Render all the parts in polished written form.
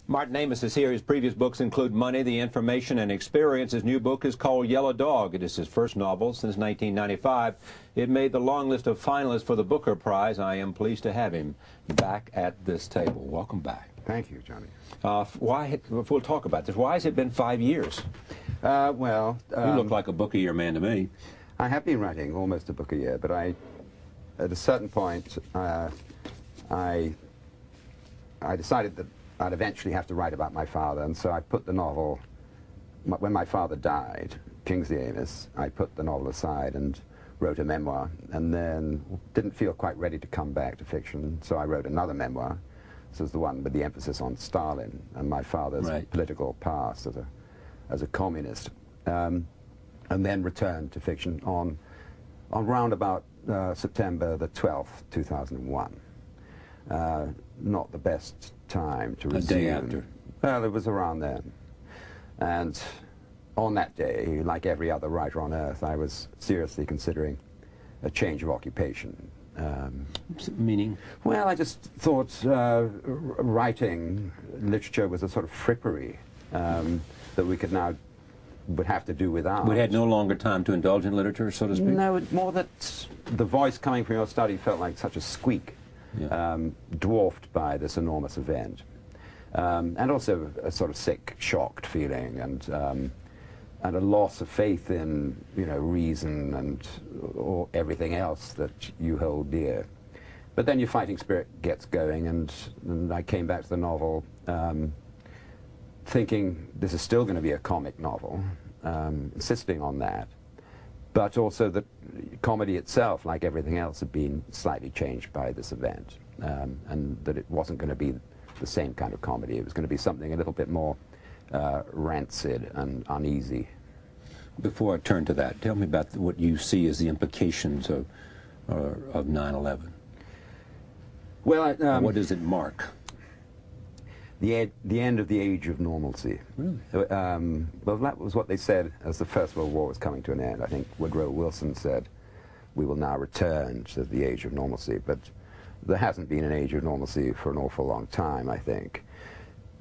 Martin Amis is here. His previous books include Money, The Information, and Experience. His new book is called Yellow Dog. It is his first novel since 1995. It made the long list of finalists for the Booker Prize. I am pleased to have him back at this table. Welcome back. Thank you, Johnny. We'll talk about this. Why has it been 5 years? You You look like a book-a-year man to me. I have been writing almost a book a year, but at a certain point, I decided that I'd eventually have to write about my father, and so I put the novel, when my father died, Kingsley Amis, I put the novel aside and wrote a memoir, and then didn't feel quite ready to come back to fiction, so I wrote another memoir. This is the one with the emphasis on Stalin and my father's political past as a communist, and then returned to fiction on round about September the 12th, 2001. Not the best time to resume. A day after. Well, it was around then. And on that day, like every other writer on earth, I was seriously considering a change of occupation. Meaning? Well, I just thought writing literature was a sort of frippery that we would have to do without. We had no longer time to indulge in literature, so to speak? No, more that the voice coming from your study felt like such a squeak. Yeah. Dwarfed by this enormous event, and also a sort of sick, shocked feeling, and a loss of faith in reason or everything else that you hold dear. But then your fighting spirit gets going, and I came back to the novel thinking this is still going to be a comic novel, insisting on that. But also that comedy itself, like everything else, had been slightly changed by this event, and that it wasn't going to be the same kind of comedy. It was going to be something a little bit more rancid and uneasy. Before I turn to that, tell me about what you see as the implications of 9/11. Well, what does it mark? The end of the age of normalcy. Really? Well, that was what they said as the First World War was coming to an end. I think Woodrow Wilson said, we will now return to the age of normalcy. But there hasn't been an age of normalcy for an awful long time, I think.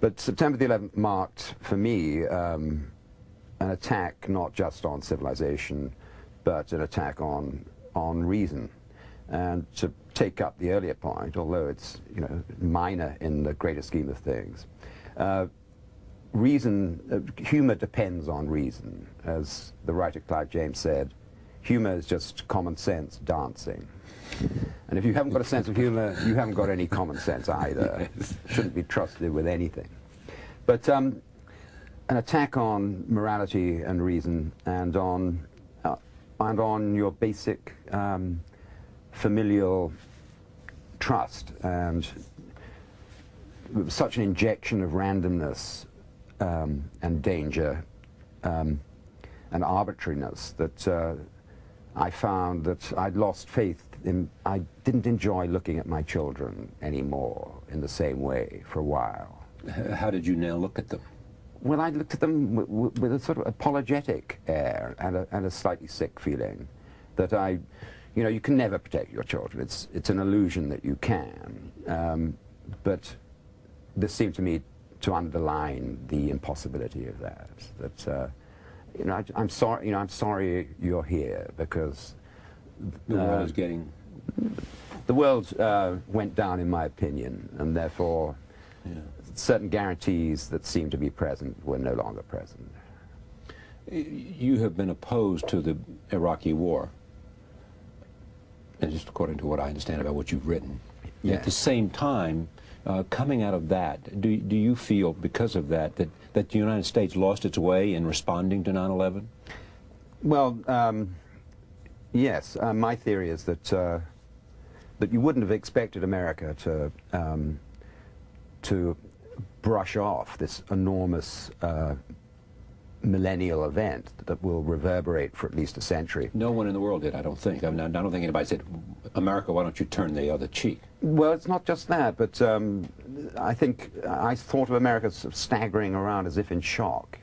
But September the 11th marked, for me, an attack not just on civilization, but an attack on reason. And to take up the earlier point, although it's minor in the greater scheme of things, humor depends on reason. As the writer Clive James said, humor is just common sense dancing. And if you haven't got a sense of humor, you haven't got any common sense either. Shouldn't be trusted with anything. But an attack on morality and reason, and on your basic familial trust, and such an injection of randomness and danger and arbitrariness that I found that I'd lost faith in. I didn't enjoy looking at my children anymore in the same way for a while. How did you now look at them? Well, I looked at them with a sort of apologetic air and a slightly sick feeling that you can never protect your children. It's an illusion that you can. But this seemed to me to underline the impossibility of that. That I'm sorry. I'm sorry you're here, because the world is getting. The world went down, in my opinion, and therefore certain guarantees that seemed to be present were no longer present. You have been opposed to the Iraqi war, and just according to what I understand about what you've written. At the same time, coming out of that, do you feel, because of that the United States lost its way in responding to 9/11? Well, yes. My theory is that you wouldn't have expected America to brush off this enormous millennial event that will reverberate for at least a century. No one in the world did, I don't think. I mean, I don't think anybody said, America, why don't you turn the other cheek? Well, it's not just that, but I think I thought of America sort of staggering around as if in shock,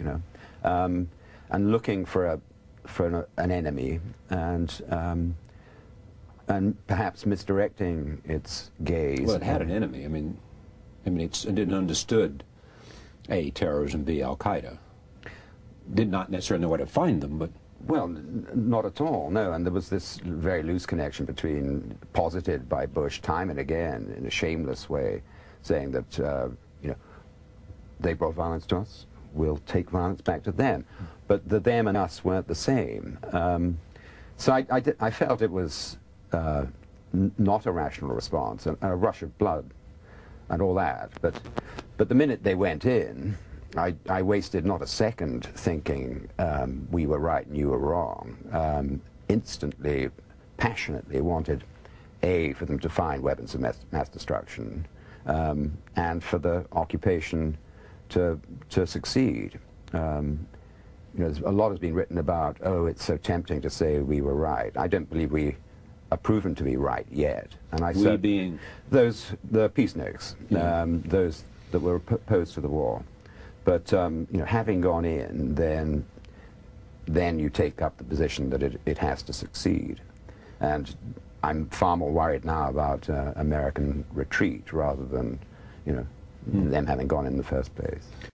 and looking for an enemy, and perhaps misdirecting its gaze. Well, it had an enemy. I mean, it understood A, terrorism, B, Al-Qaeda. Did not necessarily know where to find them, but... Well, not at all, no. And there was this very loose connection posited by Bush time and again in a shameless way, saying that, you know, they brought violence to us, we'll take violence back to them. But the them and us weren't the same. So I felt it was not a rational response, a rush of blood and all that. But the minute they went in, I wasted not a second thinking we were right and you were wrong. Instantly, passionately wanted, A, for them to find weapons of mass destruction, and for the occupation to succeed. You know, a lot has been written about, oh, it's so tempting to say we were right. I don't believe we are proven to be right yet. And I we being? The peaceniks, yeah. Those that were opposed to the war. But you know, having gone in, then you take up the position that it has to succeed. And I'm far more worried now about American retreat rather than, you know, them having gone in the first place.